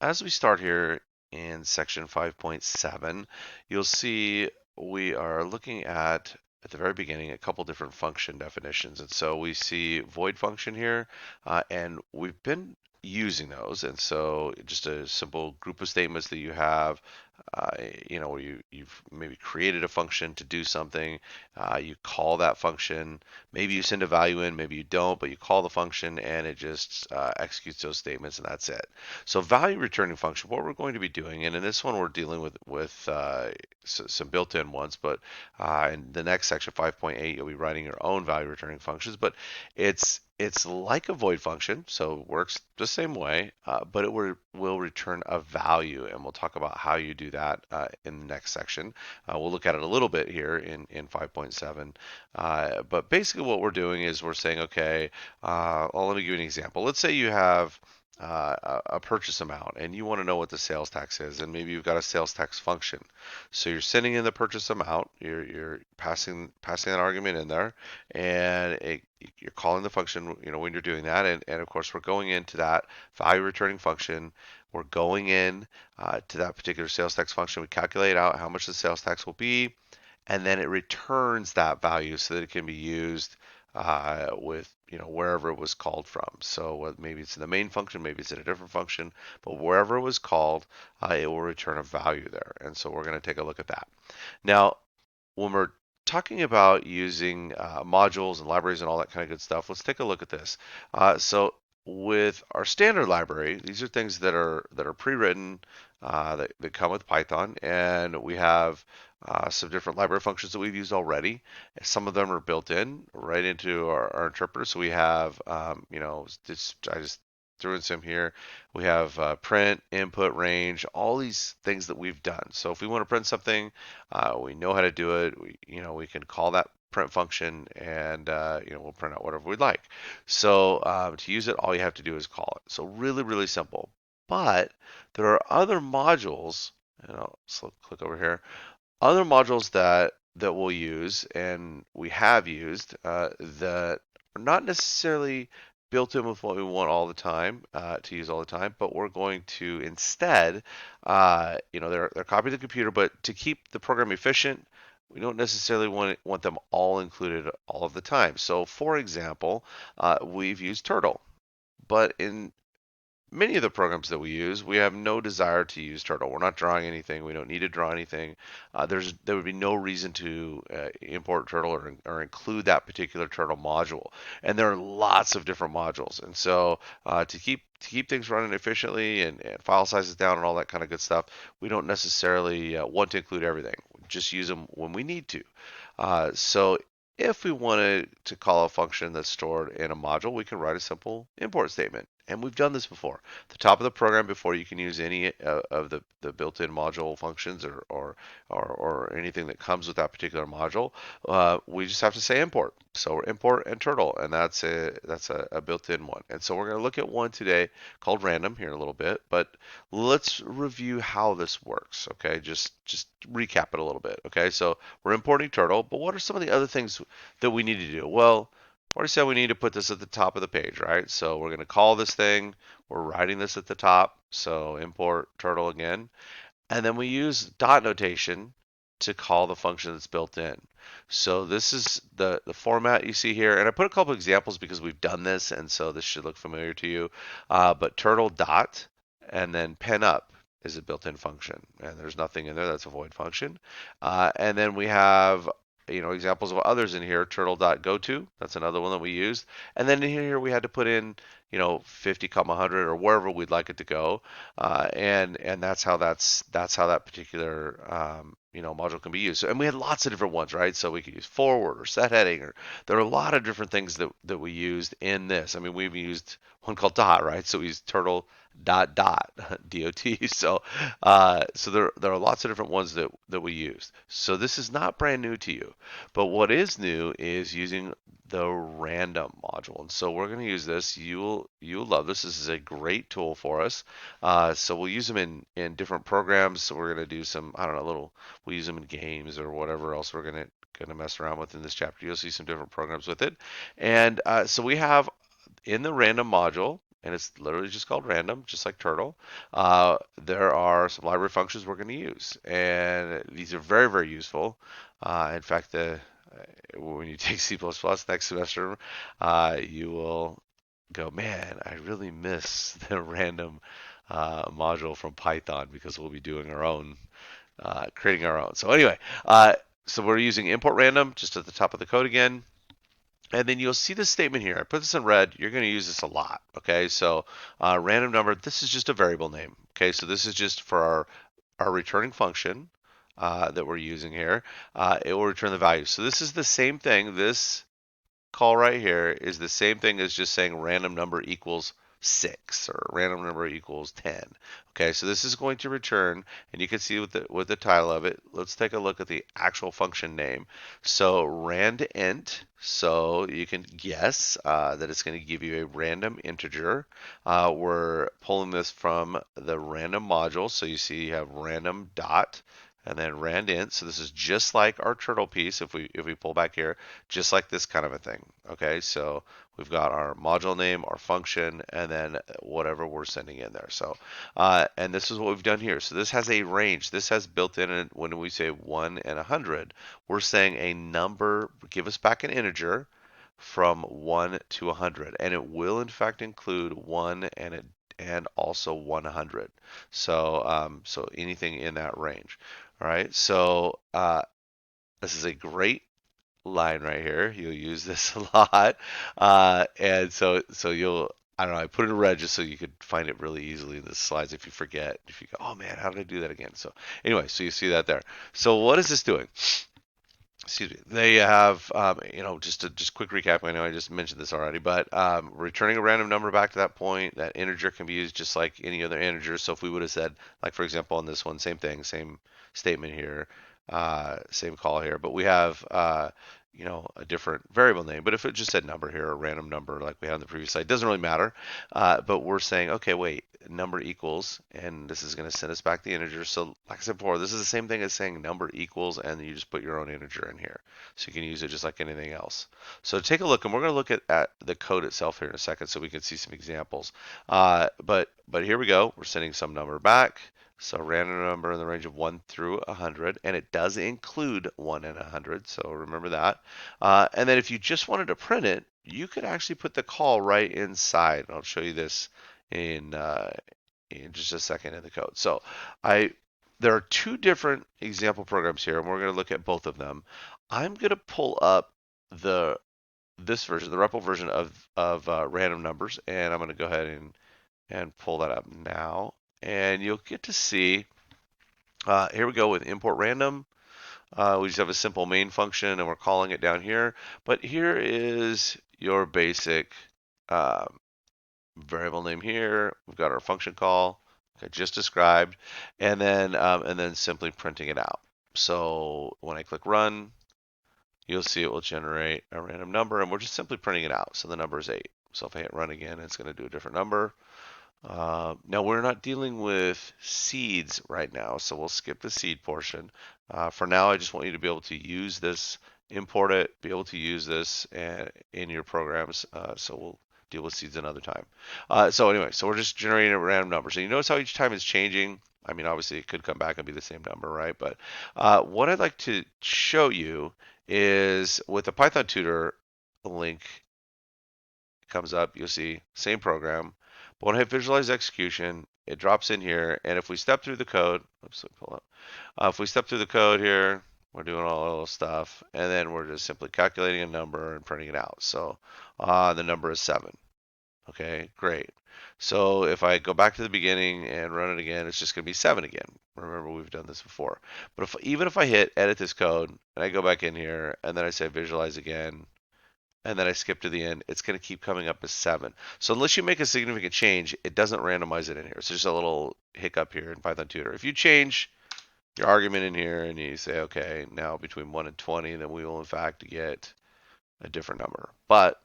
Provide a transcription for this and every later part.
as we start here in section 5.7, you'll see we are looking at the very beginning, a couple different function definitions. And so we see void function here, and we've been using those. And so just a simple group of statements that you have, where you've maybe created a function to do something. You call that function. Maybe you send a value in, maybe you don't, but you call the function and it just executes those statements, and that's it. So value returning function, what we're going to be doing, and in this one we're dealing with some built-in ones, but in the next section 5.8 you'll be writing your own value returning functions. But it's like a void function, so it works the same way, but it will return a value, and we'll talk about how you do that in the next section. We'll look at it a little bit here in 5.7, but basically what we're doing is we're saying, okay, well, let me give you an example. Let's say you have a purchase amount and you want to know what the sales tax is, and maybe you've got a sales tax function. So you're sending in the purchase amount, you're passing that argument in there, and you're calling the function, when you're doing that, and of course we're going into that value returning function. We're going in to that particular sales tax function. We calculate out how much the sales tax will be, and then it returns that value so that it can be used with wherever it was called from. So maybe it's in the main function, maybe it's in a different function, but wherever it was called, it will return a value there. And so we're going to take a look at that. Now, when we're talking about using modules and libraries and all that kind of good stuff, let's take a look at this. So with our standard library, these are things that are pre-written, that come with Python, and we have some different library functions that we've used already. Some of them are built in right into our interpreter. So we have, I just threw in some here. We have print, input, range, all these things that we've done. So if we want to print something, we know how to do it. We can call that print function, and we'll print out whatever we'd like. So to use it, all you have to do is call it. So really, really simple. But there are other modules, and I'll click over here. Other modules that we'll use and we have used that are not necessarily built in with what we want all the time to use all the time, but we're going to instead, they're copied to the computer, but to keep the program efficient, we don't necessarily want them all included all of the time. So, for example, we've used Turtle, but in many of the programs that we use, we have no desire to use Turtle. We're not drawing anything. We don't need to draw anything. There would be no reason to import Turtle or include that particular Turtle module. And there are lots of different modules. And so to keep things running efficiently and file sizes down and all that kind of good stuff, we don't necessarily want to include everything. We just use them when we need to. So if we wanted to call a function that's stored in a module, we can write a simple import statement. And we've done this before. At the top of the program, before you can use any of the built-in module functions or anything that comes with that particular module, we just have to say import. So we're import and turtle, and that's a built-in one. And so we're going to look at one today called random here in a little bit, but let's review how this works. Okay, just recap it a little bit. Okay, so we're importing turtle, but what are some of the other things that we need to do? Well, I already said we need to put this at the top of the page, right? So we're going to call this thing. We're writing this at the top. So import turtle again. And then we use dot notation to call the function that's built in. So this is the format you see here. And I put a couple examples because we've done this, and so this should look familiar to you. But turtle dot and then pen up is a built-in function. And there's nothing in there. That's a void function. And then we have examples of others in here. Turtle.goto, that's another one that we used. And then in here we had to put in 50, 100 or wherever we'd like it to go. And that's how that particular module can be used. So, and we had lots of different ones, right? So we could use forward or set heading, or there are a lot of different things that we used in this. I mean, we've used one called dot, right? So we used turtle dot dot dot. So there are lots of different ones that we used. So this is not brand new to you, but what is new is using the random module. And so we're going to use this. You'll love this. This is a great tool for us. So we'll use them in different programs. So we're going to do some, I don't know, we'll use them in games or whatever else we're going to mess around with in this chapter. You'll see some different programs with it. And so we have in the random module, and it's literally just called random, just like turtle. There are some library functions we're going to use, and these are very, very useful. In fact, when you take C++ next semester, you will go, man, I really miss the random module from Python because we'll be doing our own, creating our own. So anyway, so we're using import random just at the top of the code again. And then you'll see this statement here. I put this in red. You're going to use this a lot. Okay, so random number. This is just a variable name. Okay, so this is just for our returning function that we're using here. It will return the value. So this is the same thing. This call right here is the same thing as just saying random number equals 6 or random number equals 10. Okay, so this is going to return, and you can see with the title of it. Let's take a look at the actual function name. So rand int, so you can guess that it's going to give you a random integer. We're pulling this from the random module, so you see you have random dot and then rand int. So this is just like our turtle piece. If we pull back here, just like this kind of a thing. Okay, so we've got our module name, our function, and then whatever we're sending in there. So, and this is what we've done here. So this has a range. This has built in, when we say 1 and 100, we're saying a number, give us back an integer from 1 to 100, and it will in fact include 1 and also 100. So anything in that range. All right. So this is a great line right here. You'll use this a lot, and so you'll. I don't know. I put it in red just so you could find it really easily in the slides if you forget. If you go, oh man, how did I do that again? So anyway, so you see that there. So what is this doing? Excuse me. They have, just quick recap. I know I just mentioned this already, but returning a random number back to that point, that integer can be used just like any other integer. So if we would have said, like for example, on this one, same thing, same statement here, same call here, but we have, a different variable name. But if it just said number here, a random number like we had on the previous slide, it doesn't really matter. But we're saying, okay, wait, number equals, and this is going to send us back the integer. So like I said before, this is the same thing as saying number equals, and you just put your own integer in here. So you can use it just like anything else. So take a look, and we're going to look at the code itself here in a second so we can see some examples. But here we go. We're sending some number back. So random number in the range of 1 through 100, and it does include 1 and 100, so remember that. And then if you just wanted to print it, you could actually put the call right inside. And I'll show you this in just a second in the code. So there are two different example programs here, and we're going to look at both of them. I'm going to pull up this version, the REPL version of random numbers, and I'm going to go ahead and pull that up now. And you'll get to see, here we go with import random. We just have a simple main function and we're calling it down here. But here is your basic variable name here. We've got our function call, like I just described, and then simply printing it out. So when I click run, you'll see it will generate a random number, and we're just simply printing it out. So the number is 8. So if I hit run again, it's going to do a different number. Now we're not dealing with seeds right now, so we'll skip the seed portion. For now, I just want you to be able to use this, import it, be able to use this in your programs. So we'll deal with seeds another time. So anyway, so we're just generating a random number. So you notice how each time it's changing. I mean, obviously it could come back and be the same number, right? But what I'd like to show you is with the Python tutor link comes up, you'll see same program. But when I hit visualize execution, it drops in here. And if we step through the code, oops, pull up. If we step through the code here, we're doing all little stuff, and then we're just simply calculating a number and printing it out. So the number is 7. Okay, great. So if I go back to the beginning and run it again, it's just going to be 7 again. Remember, we've done this before. But even if I hit edit this code and I go back in here and then I say visualize again, and then I skip to the end, it's going to keep coming up as 7. So unless you make a significant change, it doesn't randomize it in here. So just a little hiccup here in Python Tutor. If you change your argument in here and you say, okay, now between 1 and 20, then we will in fact get a different number. But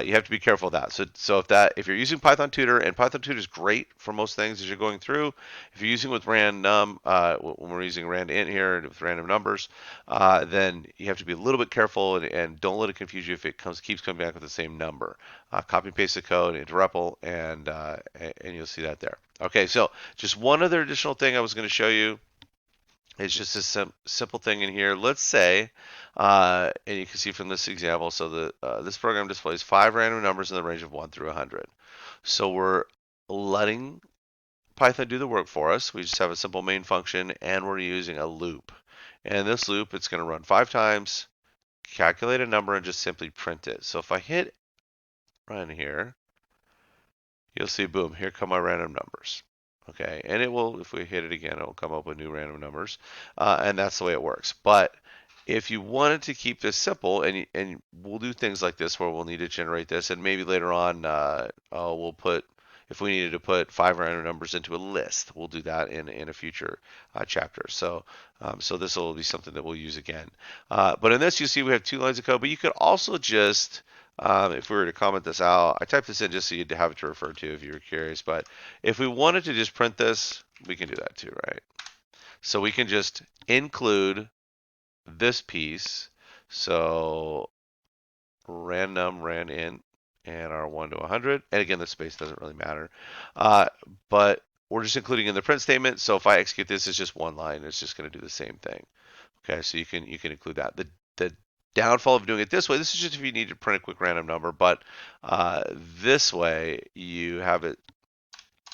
You have to be careful of that. So if you're using Python Tutor, and Python Tutor is great for most things as you're going through. If you're using with random, when we're using rand int here with random numbers, then you have to be a little bit careful and don't let it confuse you if it keeps coming back with the same number. Copy and paste the code into REPL, and you'll see that there. Okay, so just one other additional thing I was going to show you. It's just a simple thing in here. Let's say, and you can see from this example, so this program displays 5 random numbers in the range of 1 through 100. So we're letting Python do the work for us. We just have a simple main function, and we're using a loop. And this loop, it's going to run 5 times, calculate a number, and just simply print it. So if I hit run here, you'll see, boom, here come my random numbers. Okay, and it will, if we hit it again, it will come up with new random numbers, and that's the way it works. But if you wanted to keep this simple, and we'll do things like this where we'll need to generate this, and maybe later on, we'll put, if we needed to put 5 random numbers into a list, we'll do that in a future chapter. So this will be something that we'll use again. But in this, you see we have 2 lines of code, but you could also just if we were to comment this out, I typed this in just so you'd have it to refer to if you were curious. But if we wanted to just print this, we can do that too, right? So we can just include this piece. So random ran in and our 1 to 100. And again, the space doesn't really matter. But we're just including in the print statement. So if I execute this, it's just one line. It's just going to do the same thing. Okay, so you can include that. The downfall of doing it this way, this is just if you need to print a quick random number, but this way you have it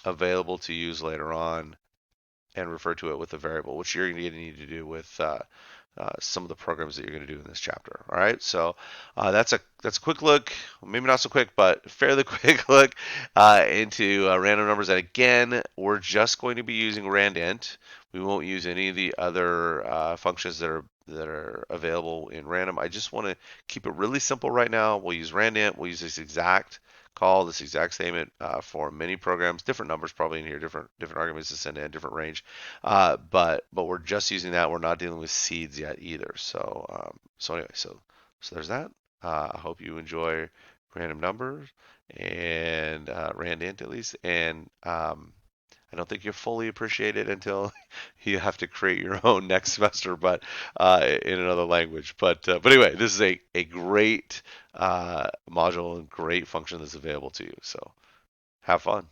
available to use later on and refer to it with a variable, which you're going to need to do with some of the programs that you're going to do in this chapter. All right, so that's a quick look, maybe not so quick, but fairly quick look into random numbers. And again, we're just going to be using randint. We won't use any of the other functions that are available in random. I just want to keep it really simple right now. We'll use randint. We'll use this exact call, this exact statement for many programs, different numbers probably in here, different arguments to send in, different range. But we're just using that. We're not dealing with seeds yet either. So anyway, so there's that. I hope you enjoy random numbers and randint at least. And I don't think you'll fully appreciate it until you have to create your own next semester, but in another language. But anyway, this is a great module and great function that's available to you. So have fun.